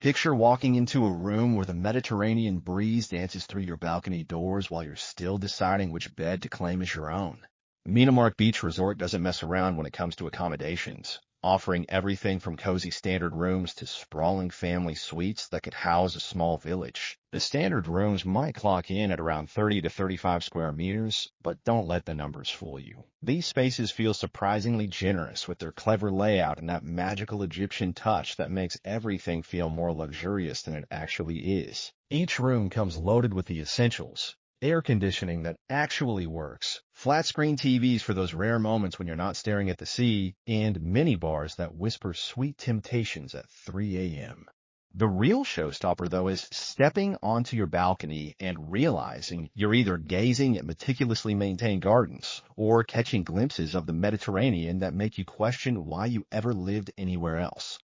Picture walking into a room where the Mediterranean breeze dances through your balcony doors while you're still deciding which bed to claim as your own. Minamark Beach Resort doesn't mess around when it comes to accommodations, offering everything from cozy standard rooms to sprawling family suites that could house a small village. The standard rooms might clock in at around 30 to 35 square meters, but don't let the numbers fool you. These spaces feel surprisingly generous with their clever layout and that magical Egyptian touch that makes everything feel more luxurious than it actually is. Each room comes loaded with the essentials: air conditioning that actually works, flat-screen TVs for those rare moments when you're not staring at the sea, and mini bars that whisper sweet temptations at 3 a.m. The real showstopper, though, is stepping onto your balcony and realizing you're either gazing at meticulously maintained gardens or catching glimpses of the Mediterranean that make you question why you ever lived anywhere else.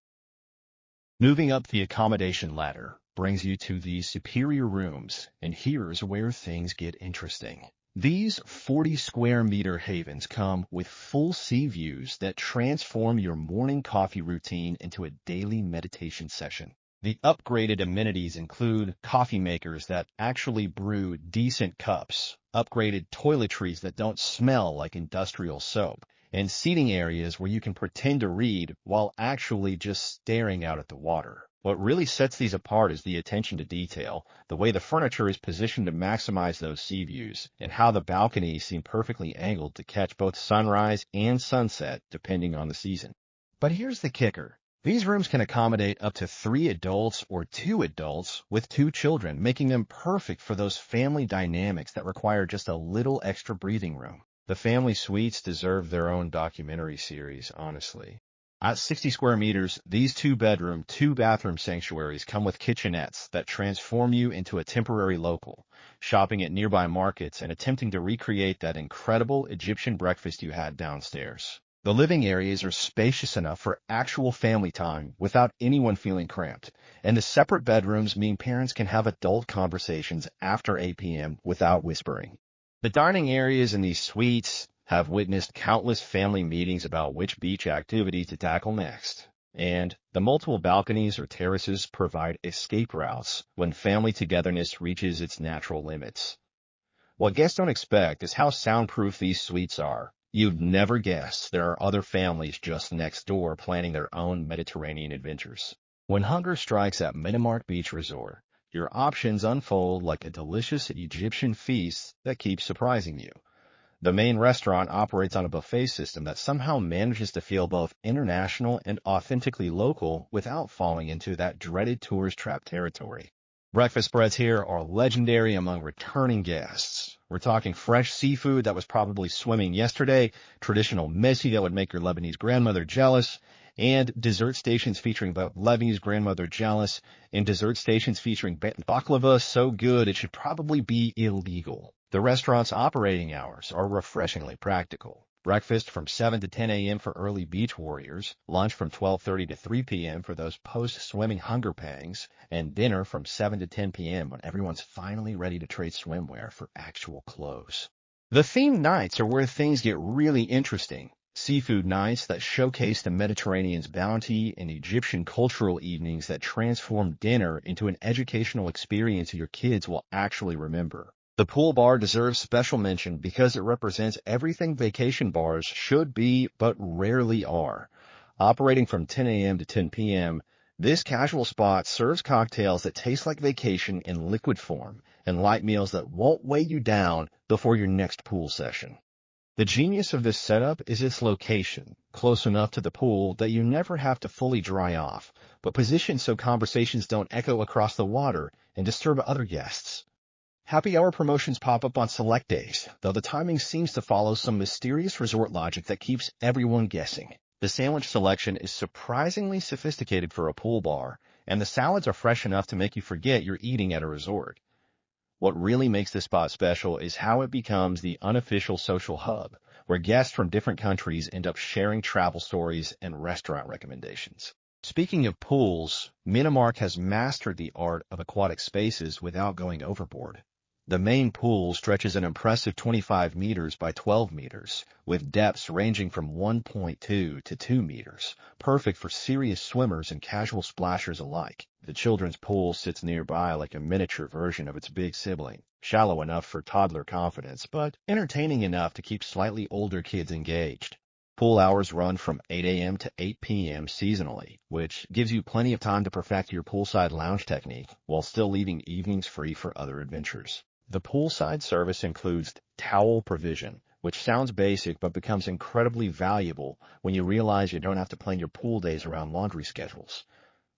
Moving up the accommodation ladder brings you to the superior rooms, and here's where things get interesting. These 40-square-meter havens come with full sea views that transform your morning coffee routine into a daily meditation session. The upgraded amenities include coffee makers that actually brew decent cups, upgraded toiletries that don't smell like industrial soap, and seating areas where you can pretend to read while actually just staring out at the water. What really sets these apart is the attention to detail, the way the furniture is positioned to maximize those sea views, and how the balconies seem perfectly angled to catch both sunrise and sunset depending on the season. But here's the kicker. These rooms can accommodate up to 3 adults or 2 adults with 2 children, making them perfect for those family dynamics that require just a little extra breathing room. The family suites deserve their own documentary series, honestly. At 60 square meters, these 2-bedroom, 2-bathroom sanctuaries come with kitchenettes that transform you into a temporary local, shopping at nearby markets and attempting to recreate that incredible Egyptian breakfast you had downstairs. The living areas are spacious enough for actual family time without anyone feeling cramped, and the separate bedrooms mean parents can have adult conversations after 8 p.m. without whispering. The dining areas in these suites have witnessed countless family meetings about which beach activity to tackle next, and the multiple balconies or terraces provide escape routes when family togetherness reaches its natural limits. What guests don't expect is how soundproof these suites are. You'd never guess there are other families just next door planning their own Mediterranean adventures. When hunger strikes at Minamark Beach Resort, your options unfold like a delicious Egyptian feast that keeps surprising you. The main restaurant operates on a buffet system that somehow manages to feel both international and authentically local without falling into that dreaded tourist trap territory. Breakfast spreads here are legendary among returning guests. We're talking fresh seafood that was probably swimming yesterday, traditional mesi that would make your Lebanese grandmother jealous, and dessert stations featuring both Lebanese grandmother jealous and dessert stations featuring baklava so good it should probably be illegal. The restaurant's operating hours are refreshingly practical. Breakfast from 7 to 10 a.m. for early beach warriors, lunch from 12:30 to 3 p.m. for those post-swimming hunger pangs, and dinner from 7 to 10 p.m. when everyone's finally ready to trade swimwear for actual clothes. The themed nights are where things get really interesting. Seafood nights that showcase the Mediterranean's bounty, and Egyptian cultural evenings that transform dinner into an educational experience your kids will actually remember. The pool bar deserves special mention because it represents everything vacation bars should be but rarely are. Operating from 10 a.m. to 10 p.m., this casual spot serves cocktails that taste like vacation in liquid form and light meals that won't weigh you down before your next pool session. The genius of this setup is its location, close enough to the pool that you never have to fully dry off, but positioned so conversations don't echo across the water and disturb other guests. Happy hour promotions pop up on select days, though the timing seems to follow some mysterious resort logic that keeps everyone guessing. The sandwich selection is surprisingly sophisticated for a pool bar, and the salads are fresh enough to make you forget you're eating at a resort. What really makes this spot special is how it becomes the unofficial social hub, where guests from different countries end up sharing travel stories and restaurant recommendations. Speaking of pools, Minamark has mastered the art of aquatic spaces without going overboard. The main pool stretches an impressive 25 meters by 12 meters, with depths ranging from 1.2 to 2 meters, perfect for serious swimmers and casual splashers alike. The children's pool sits nearby like a miniature version of its big sibling, shallow enough for toddler confidence, but entertaining enough to keep slightly older kids engaged. Pool hours run from 8 a.m. to 8 p.m. seasonally, which gives you plenty of time to perfect your poolside lounge technique while still leaving evenings free for other adventures. The poolside service includes towel provision, which sounds basic but becomes incredibly valuable when you realize you don't have to plan your pool days around laundry schedules.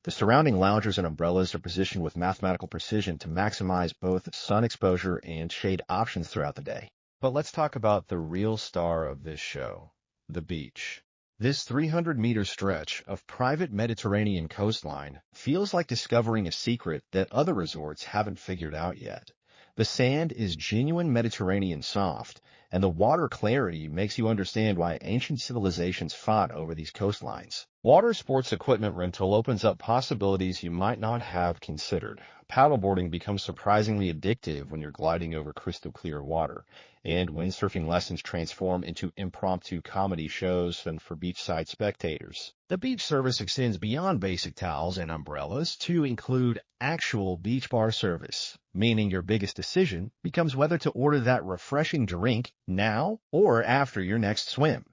The surrounding loungers and umbrellas are positioned with mathematical precision to maximize both sun exposure and shade options throughout the day. But let's talk about the real star of this show, the beach. This 300-meter stretch of private Mediterranean coastline feels like discovering a secret that other resorts haven't figured out yet. The sand is genuine Mediterranean soft, and the water clarity makes you understand why ancient civilizations fought over these coastlines. Water sports equipment rental opens up possibilities you might not have considered. Paddleboarding becomes surprisingly addictive when you're gliding over crystal clear water, and windsurfing lessons transform into impromptu comedy shows and for beachside spectators. The beach service extends beyond basic towels and umbrellas to include actual beach bar service, meaning your biggest decision becomes whether to order that refreshing drink now or after your next swim.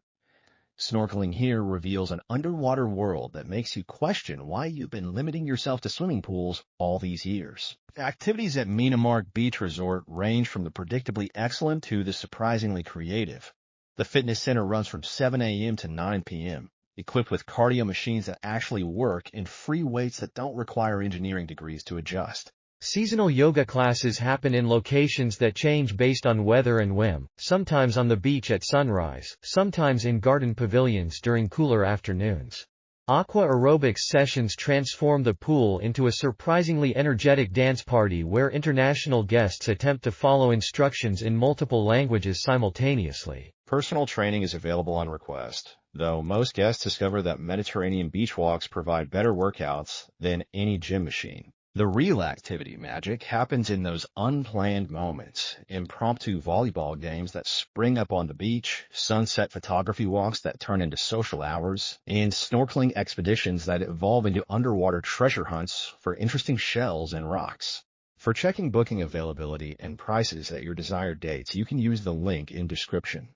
Snorkeling here reveals an underwater world that makes you question why you've been limiting yourself to swimming pools all these years. Activities at Minamark Beach Resort range from the predictably excellent to the surprisingly creative. The fitness center runs from 7 a.m. to 9 p.m., equipped with cardio machines that actually work and free weights that don't require engineering degrees to adjust. Seasonal yoga classes happen in locations that change based on weather and whim, sometimes on the beach at sunrise, sometimes in garden pavilions during cooler afternoons. Aqua aerobics sessions transform the pool into a surprisingly energetic dance party where international guests attempt to follow instructions in multiple languages simultaneously. Personal training is available on request, though most guests discover that Mediterranean beach walks provide better workouts than any gym machine. The real activity magic happens in those unplanned moments, impromptu volleyball games that spring up on the beach, sunset photography walks that turn into social hours, and snorkeling expeditions that evolve into underwater treasure hunts for interesting shells and rocks. For checking booking availability and prices at your desired dates, you can use the link in description.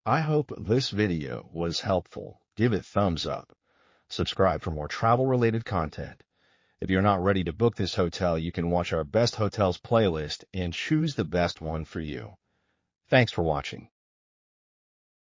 I hope this video was helpful. Give it thumbs up. Subscribe for more travel-related content. If you're not ready to book this hotel, you can watch our Best Hotels playlist and choose the best one for you. Thanks for watching.